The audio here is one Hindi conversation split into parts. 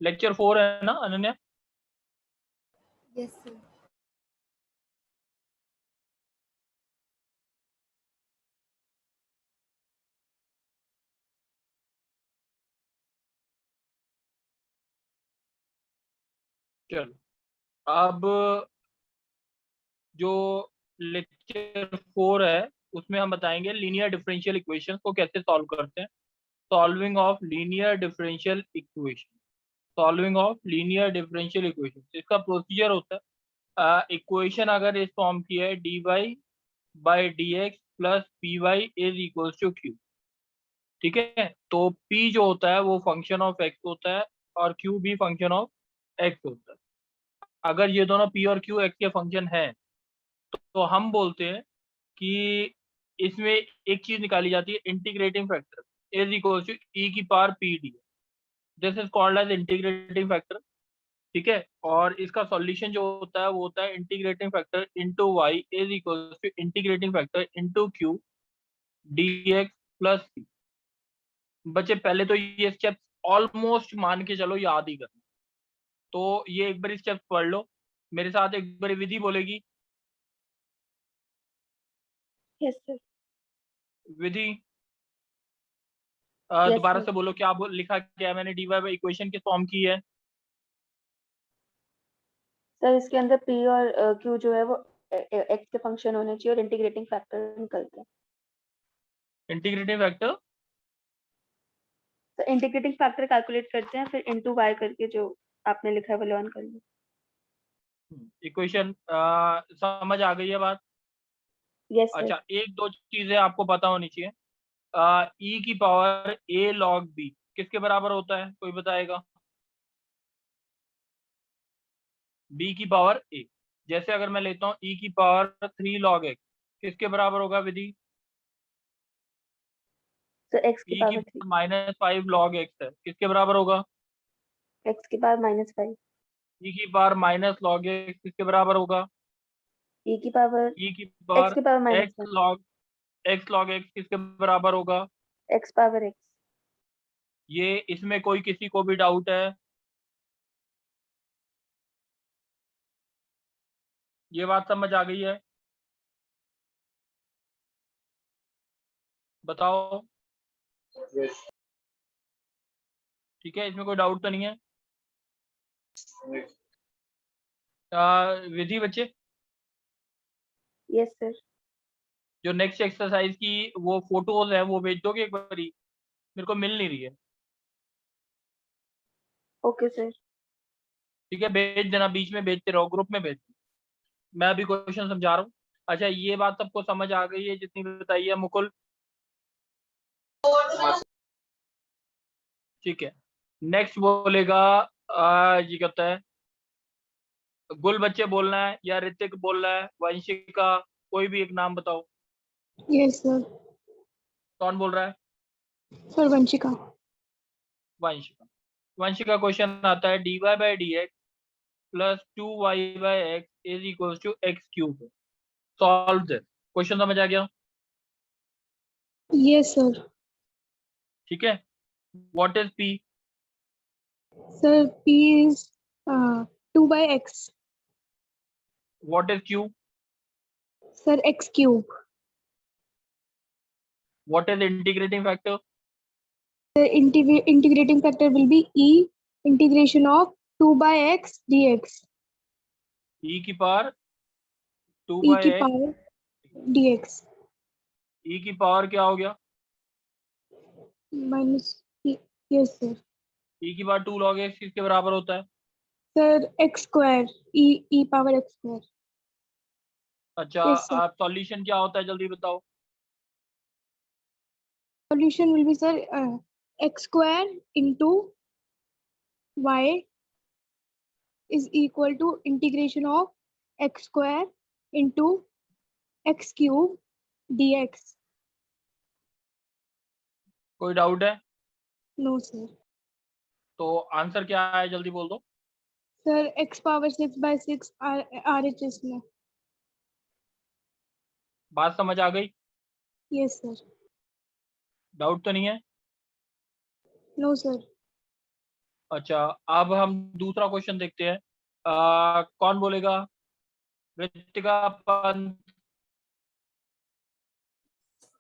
लेक्चर 4 है ना अनन्या? Yes sir. चलो अब जो लेक्चर 4 है उसमें हम बताएंगे लीनियर डिफरेंशियल इक्वेशंस को कैसे सॉल्व करते हैं। Solving of linear differential equation, solving of linear differential equation, इसका प्रोसीजर होता है इक्वेशन अगर इस फॉर्म की है dy by d x plus p y is equal to q. ठीक है, तो p जो होता है वो फंक्शन ऑफ x होता है और q भी फंक्शन ऑफ x होता है। अगर ये दोनों p और q x के फंक्शन हैं तो हम बोलते हैं कि इसमें एक चीज निकाली जाती है integrating factor is equal to e की power p d, this is called as integrating factor. ठीक है, और इसका सॉल्यूशन जो होता है वो होता है integrating factor into y is equal to integrating factor into q dx plus c। बच्चे पहले तो ये स्टेप्स ऑलमोस्ट मान के चलो याद ही करना, तो ये एक बार स्टेप्स पढ़ लो मेरे साथ, एक बार विधि बोलेगी। Yes sir. विधि यस दोबारा सर। से बोलो, क्या लिखा क्या है मैंने, डी वाई इक्वेशन किस फॉर्म की है? सर इसके अंदर p और q जो है वो x के फंक्शन होने चाहिए और इंटीग्रेटिंग फैक्टर निकलते हैं। इंटीग्रेटिंग फैक्टर तो इंटीग्रेटिंग फैक्टर कैलकुलेट करते हैं फिर इनटू y करके जो आपने लिखा है वो लर्न कर लो। इक्वेशन समझ आ गई है बात? Yes sir. अच्छा, एक दो चीजें आपको पता होनी चाहिए। ई की पावर a log b किसके बराबर होता है, कोई बताएगा? b की पावर a, जैसे अगर मैं लेता हूँ e की पावर 3 log x किसके बराबर होगा विधि? तो x की e की पावर 3। -5 log x है, किसके बराबर होगा? x की पावर -5। e की पावर माइनस log x किसके बराबर होगा? e की पावर e की x पावर की पावर x log x किसके बराबर होगा? x power x। ये इसमें कोई किसी को भी डाउट है? ये बात समझ आ गई है? बताओ। ठीक है, इसमें कोई डाउट तो नहीं है? विधि बच्चे, यस सर। जो नेक्स्ट एक्सरसाइज की वो फोटोज है वो भेज दोगे एक बारी, मेरे को मिल नहीं रही है। Okay sir. ठीक है, भेज देना, बीच में भेजते रहो, ग्रुप में भेज, मैं अभी क्वेश्चन समझा रहा हूँ। अच्छा, ये बात सबको समझ आ गई है जितनी बताई है मुकुल? ठीक है, नेक्स्ट बोलेगा ये कहता है गुल बच्चे बोलना है या ऋतिक बोलना है, वंशिका, कोई भी एक नाम बताओ। Yes sir. कौन बोल रहा है? सर वंशिका। वंशिका। वंशिका क्वेश्चन आता है dy by d x plus 2y by x is equal to x cube, solve this. Question समझ आ गया? Yes sir. ठीक है, what is p? Sir p is 2/x। What is q? Sir x क्यूब। What is integrating factor? Sir integrating factor will be e integration of 2/x dx। e की पावर 2 e बाई की एक्स, पावर dx e की पावर क्या हो गया? minus yes sir. e की पावर 2 log x किसके बराबर होता है? Sir x square e power x square. अच्छा, यस सर। आप सॉल्यूशन क्या होता है जल्दी बताओ। Solution will be sir x square into y is equal to integration of x square into x cube dx। कोई डाउट है? No sir. तो आंसर क्या है जल्दी बोल दो। सर x पावर 6/6 RHS में। बात समझ आ गई? Yes sir. डाउट तो नहीं है? No sir. अच्छा, अब हम दूसरा क्वेश्चन देखते हैं। कौन बोलेगा? ऋतिका पंत।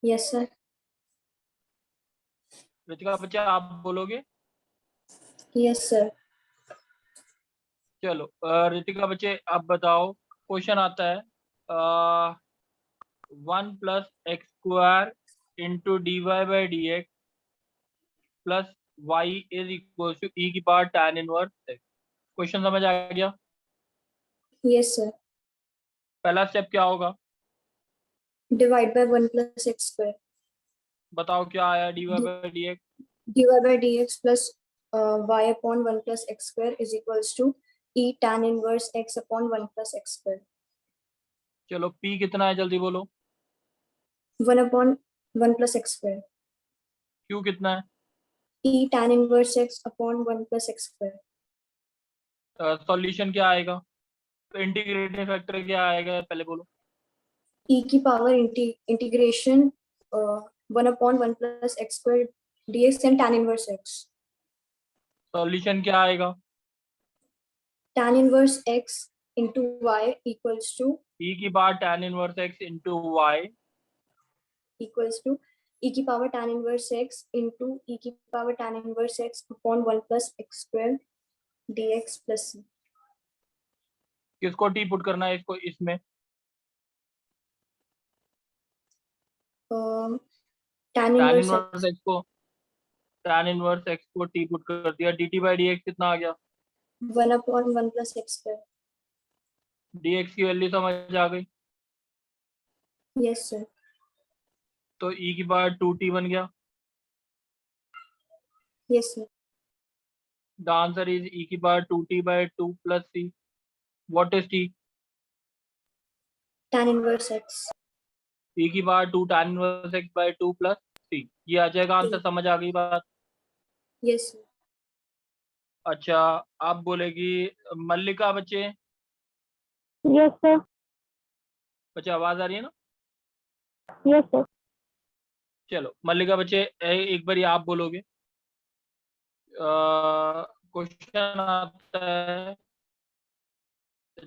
Yes sir. ऋतिका बच्चा आप बोलोगे? Yes sir. चलो ऋतिका बच्चे आप बताओ। क्वेश्चन आता है 1 plus x square into d y by d x plus y is equal to e की power tan inverse x. Question समझ आ गया? Yes sir. पहला स्टेप क्या होगा? Divide by 1 plus x square. बताओ क्या आया? D y by d x dy by dx plus y upon 1 plus x square is equals to e tan inverse x upon 1 plus x square. चलो p कितना है जल्दी बोलो। 1 upon 1 plus x square. q कितना है? e tan inverse x upon 1 plus x square. Solution क्या आएगा? इंटीग्रेटिंग फैक्टर क्या आएगा पहले बोलो। e की power integration 1 upon 1 plus x square dx and tan inverse x. Solution क्या आएगा? tan inverse x into y equals to e की power tan inverse x into y e की power tan inverse x into e की power tan inverse x upon 1 plus x square dx plus c. किसको टी पुट करना है इसको इसमें? tan tan inverse inverse x को टी पुट कर दिया। dt बाई डी एक्स कितना आ गया? 1 upon 1 plus x square. dx की वैल्यू समझ आ गई? Yes sir. तो e की पावर 2t बन गया। Yes sir. The answer is e की power 2t by 2 plus c। What is t? tan inverse x. e की power 2 tan inverse x by 2 plus c। ये आ जाएगा आंसर। समझ आ गई बात? Yes sir. अच्छा, आप बोलेगी मल्लिका बच्चे। Yes, sir. बच्चे आवाज आ रही है ना? Yes, sir. चलो मल्लिका बच्चे एक बार आप बोलोगे। क्वेश्चन आता है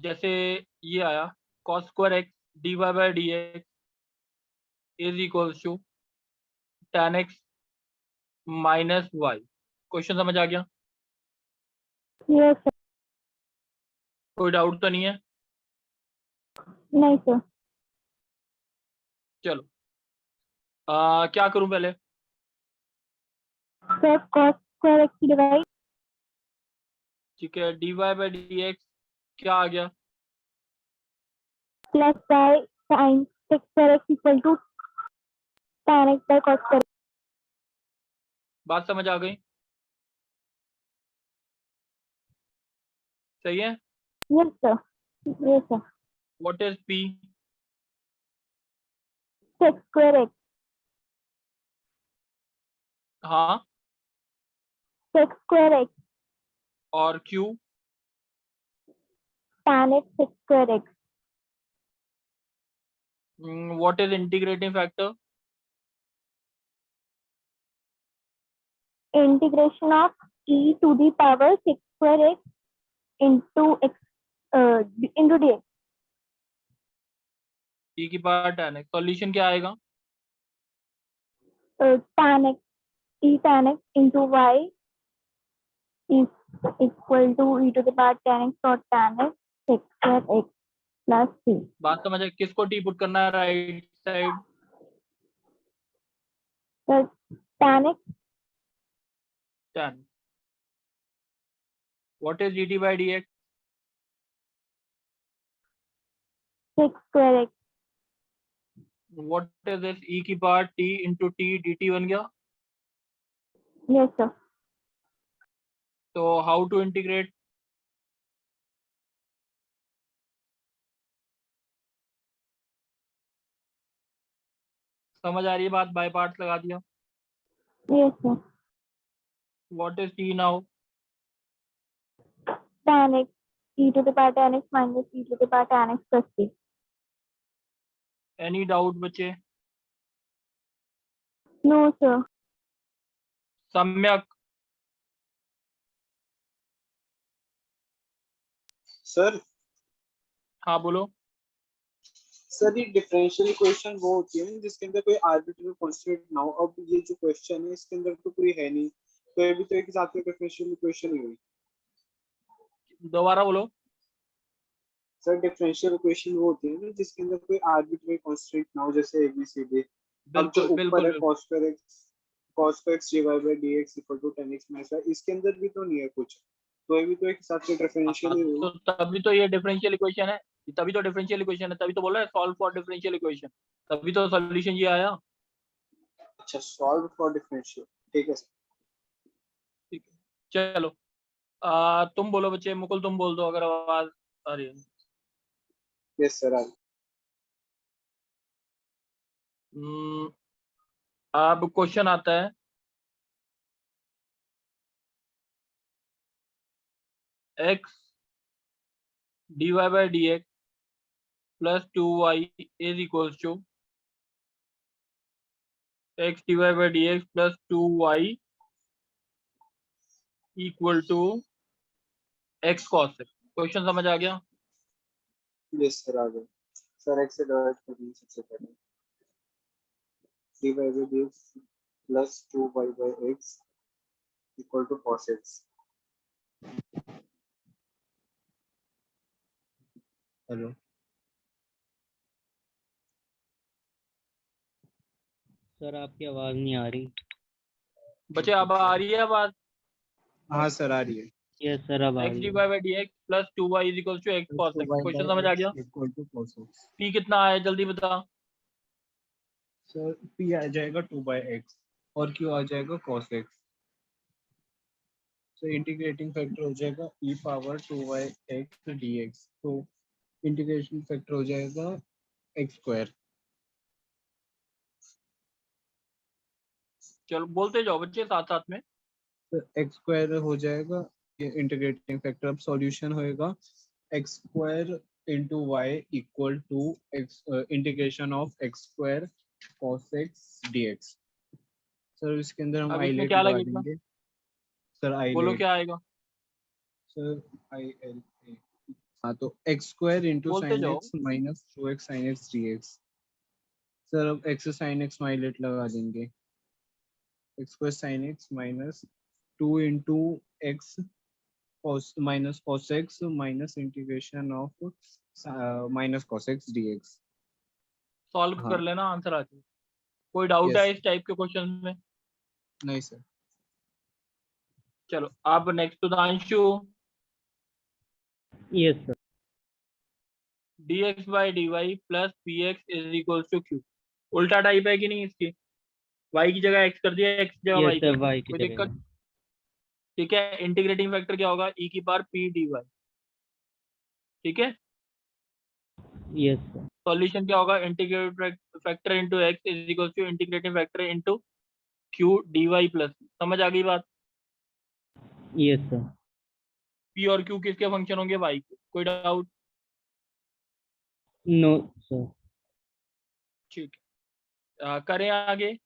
जैसे ये आया cos square x d y by d x is equals to tan x minus y. Question समझ आ गया? Yes, sir. कोई डाउट तो नहीं है? नहीं, sir. चलो क्या करूं पहले? Sir, cos square x divide ठीक है, d y by d x क्या आ गया? plus y sin sec square x equal to tan x by cos square. बात समझ आ गई? सही है? Yes, sir. Yes, sir. What is P? Sec square x. हाँ, Sec square x. और Q? Tan x sec square x. What is integrating factor? Integration of e to the power sec square x into x into dx. e की पावर tan x। सॉल्यूशन क्या आएगा? Tan x e tan x into y is equal to e to the power tan x or tan x sec square x plus c. बात समझ आई? किसको टी पुट करना है right side? So tan x tan। What is dt by d x? sec square x. What is this? e की power t into T dt बन गया। Yes, sir. तो हाउ टू इंटीग्रेट? समझ आ रही है बात? बाय पार्ट्स लगा दिया। Yes, sir. What is t now? Tan x e to the power tan x minus e to the power tan x plus c. Any doubt बच्चे? No, sir. सम्यक। सर हाँ बोलो। सर ये डिफरेंशियल इक्वेशन वो होती है ना जिसके अंदर कोई आर्बिट्ररी कांस्टेंट ना हो। अब ये जो क्वेश्चन है इसके अंदर तो कोई है नहीं, तो ये भी तो एक हिसाब से डिफरेंशियल इक्वेशन ही हुई। दोबारा बोलो। सर डिफरेंशियल इक्वेशन वो होती है ना जिसके अंदर कोई आर्बिट्ररी कांस्टेंट ना हो, जैसे ABCD। अब जो बिल्कुल ऊपर है बिल्कुल। cos x dy by dx equal to 10x minus y, इसके अंदर भी तो नहीं है कुछ, तो ये भी तो एक हिसाब से डिफरेंशियल हाँ, ही हुई। तो तभी तो ये डिफरेंशियल इक्वेशन है, तभी तो डिफरेंशियल इक्वेशन है, तभी तो बोला है सॉल्व फॉर डिफरेंशियल इक्वेशन, तभी तो सॉल्यूशन ये आया। अच्छा, सॉल्व फॉर डिफरेंशियल, ठीक है सर। ठीक है, चलो तुम बोलो बच्चे, मुकुल तुम बोल दो अगर आवाज आ रही है। Yes sir. अब क्वेश्चन आता है x dy by dx plus 2y is equals to x dy by dx plus 2y equal to x cos x। Question समझ आ गया? यस सर, आ गए सर। x से डिवाइड करेंगे सबसे पहले, dy by dx plus 2y by x equal to cos x। Hello sir आपकी आवाज नहीं आ रही। बच्चे अब आ रही है आवाज? हाँ सर, आ रही है। यस सर अब आ x रही dy है। by dx plus 2y is equals to x cos x। Question समझ आ गया? Equal to cos x। p कितना आया जल्दी बता। सर p आ जाएगा 2 by x और q आ जाएगा cos x। तो इंटीग्रेटिंग फैक्टर हो जाएगा e power 2 by x dx। तो इंटीग्रेशन फैक्टर हो जाएगा x स्क्वायर। चलो बोलते जाओ बच्चे साथ साथ में। तो x स्क्वायर हो जाएगा ये इंटीग्रेटिंग फैक्टर। अब सॉल्यूशन होएगा x square into y equal to x integration of x square cos x dx। Sir इसके अंदर हम अब इसमें आइलेट क्या लगा लगेगा? देंगे। सर बोलो आइलेट। क्या आएगा? Sir IL। हाँ, तो x स्क्वायर इंटू बोलते साइन जाओ। X minus 2x sine x dx। Sir अब x साइन x में आइलेट लगा देंगे। x square sine x minus 2 into x minus cos x minus integration of minus cos x dx। Solve हाँ कर लेना, आंसर आ जाए। कोई डाउट यस। है इस टाइप के क्वेश्चन में? नहीं सर। चलो अब next Sudhanshu. Yes sir. dx by dy plus px is equals to q। उल्टा टाइप है कि नहीं इसकी? y की जगह x कर दिया, x की जगह यस y सर कर दिया, वाई की कोई जगह दिक्कत? ठीक है, इंटीग्रेटिंग फैक्टर क्या होगा? e की पावर p dy। ठीक है, यस सर। सॉल्यूशन क्या होगा? Integrating factor into x is equal to integrating factor into q dy plus. समझ आ गई बात? Yes sir. p और q किसके फंक्शन होंगे? y के। कोई डाउट? No sir. ठीक है, करें आगे।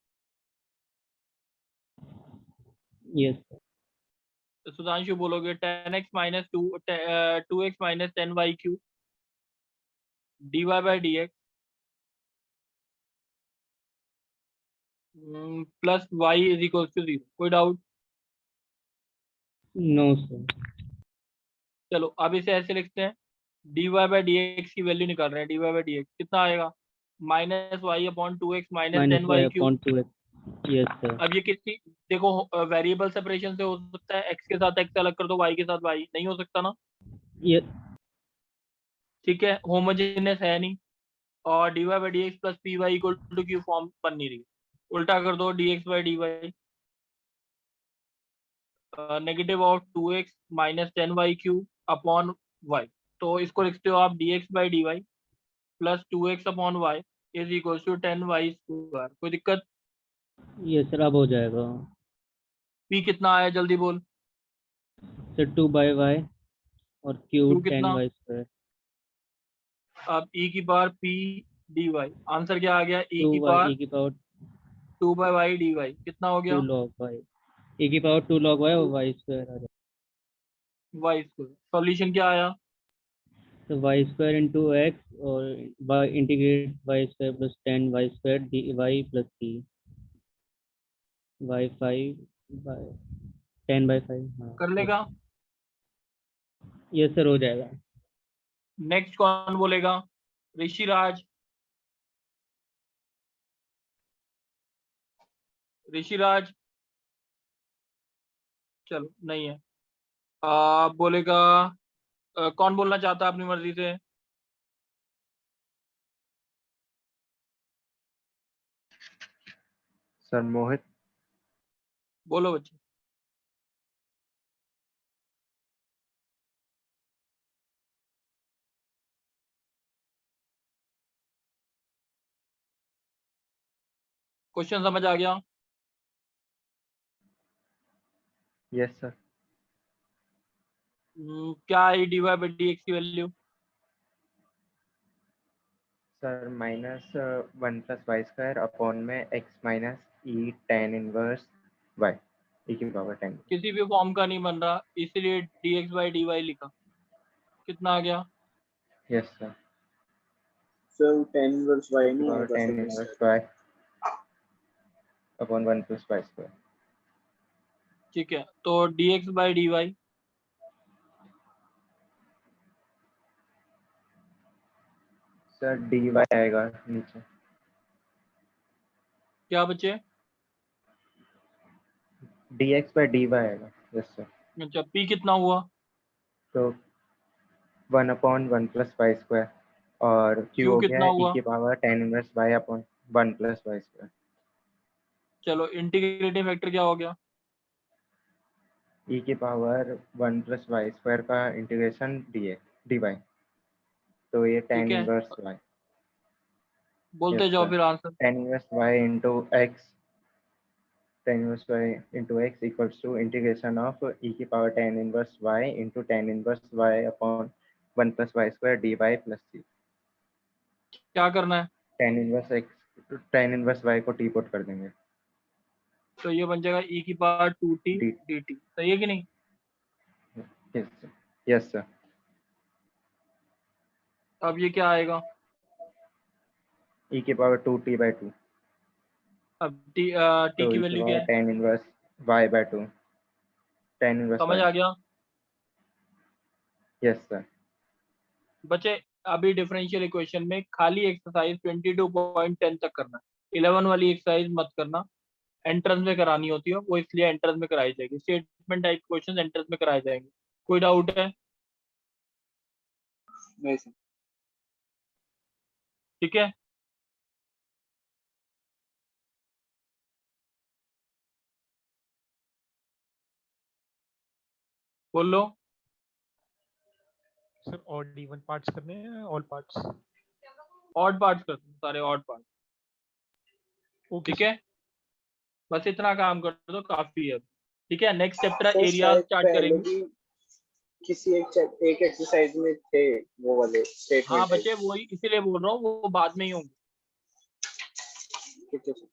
Yes sir. तो सुधांशु बोलोगे 10x minus 2x minus 10y³ dy by dx plus y is equal to 0। कोई डाउट? No sir. चलो अब इसे ऐसे लिखते हैं, dy बाई dx की वैल्यू निकाल रहे हैं। dy बाई dx कितना आएगा? Minus y upon 2x minus minus 10 y y³। Upon 2x। Yes sir. अब ये किसकी, देखो वेरिएबल सेपरेशन से हो सकता है, x के साथ x अलग कर दो, y के साथ y नहीं हो सकता ना। यस। ठीक है, होमोजेनियस है नहीं। और dy by dx plus p y equal to q form बन नहीं रही। उल्टा कर दो, dx by dy negative of 2x minus 10y³ upon y। तो इसको लिखते हो आप dx by dy plus 2x upon y is equal to 10y²। कोई दिक्कत? यस सर अब हो जाएगा। p कितना आया जल्दी बोल। सर 2 बाई वाई और क्यू q 10 कितना? Y square. अब e की पावर p dy। आंसर क्या आ गया? e 2 की वाई पावर ई की पावर 2 बाई वाई dy कितना हो 2 गया? लॉग वाई ई की पावर 2 लॉग वाई और वाई स्क्वायर आ जाएगा। y²। सॉल्यूशन क्या आया? So y square into x or y integrate y square plus 10 y square dy plus c y 5 by 10 by 5. हाँ कर लेगा? ये सर हो जाएगा. नेक्स्ट कौन बोलेगा? ऋषिराज, ऋषिराज चलो नहीं है। बोलेगा कौन बोलना चाहता है अपनी मर्जी से? सर मोहित। बोलो बच्चे। क्वेश्चन समझ आ गया? Yes sir. क्या है dy बाई dx की वैल्यू? Sir minus 1 plus y square upon में x minus e tan inverse y e की पावर 10। किसी भी फॉर्म का नहीं बन रहा, इसलिए dx बाई dy लिखा। कितना आ गया? Yes sir. Sir 10 inverse y नहीं पावर होगा 10 inverse y upon 1 plus y square. ठीक है, तो dx by dy sir d y आएगा नीचे। क्या बचे? D x by d y आएगा। Yes sir. अच्छा, p कितना हुआ? तो 1 अपॉन 1 प्लस वाई स्क्वायर और क्यू q हो गया कितना है ई हुआ? की power 10 inverse y upon 1 plus y square. चलो इंटीग्रेटिंग फैक्टर क्या हो गया? ई की पावर 1 प्लस वाई स्क्वायर का इंटीग्रेशन डी वाई, तो ये 10 ठीक है, इनवर्स वाई। बोलते जाओ फिर answer. 10 inverse y into x, 10 inverse y into x equals to integration of e की power 10 inverse y into 10 inverse y upon 1 plus y square dy plus c। क्या करना है? 10 inverse x 10 inverse y को t पुट कर देंगे। तो ये बन जाएगा e की पावर 2t डी dt, सही है कि नहीं? Yes sir. Yes sir. अब ये क्या आएगा? e की पावर 2t by 2, अब t तो की e की वैल्यू क्या पावर है? 10 inverse y by 2, 10 inverse समझ y। आ गया? Yes sir. बच्चे अभी डिफरेंशियल इक्वेशन में खाली एक्सरसाइज 22.10 तक करना, 11 वाली एक्सरसाइज मत करना। एंट्रेंस में करानी होती है वो, इसलिए एंट्रेंस में कराई जाएगी। स्टेटमेंट टाइप क्वेश्चन एंट्रेंस में कराए जाएंगे। कोई डाउट है? नहीं सर। ठीक है, बोलो। सर ऑड इवन पार्ट्स करने हैं, ऑल पार्ट्स? ऑड पार्ट्स कर दो, सारे ऑड पार्ट। ओके ठीक है, बस इतना काम कर दो, काफी है। ठीक है, नेक्स्ट चैप्टर सर एरिया शायद स्टार्ट पहले करेंगे। भी किसी एक एक्सरसाइज में थे वो वाले हाँ स्टेटमेंट। बच्चे, वही इसीलिए बोल रहा हूँ, वो बाद में ही होंगे। ठीक है सर।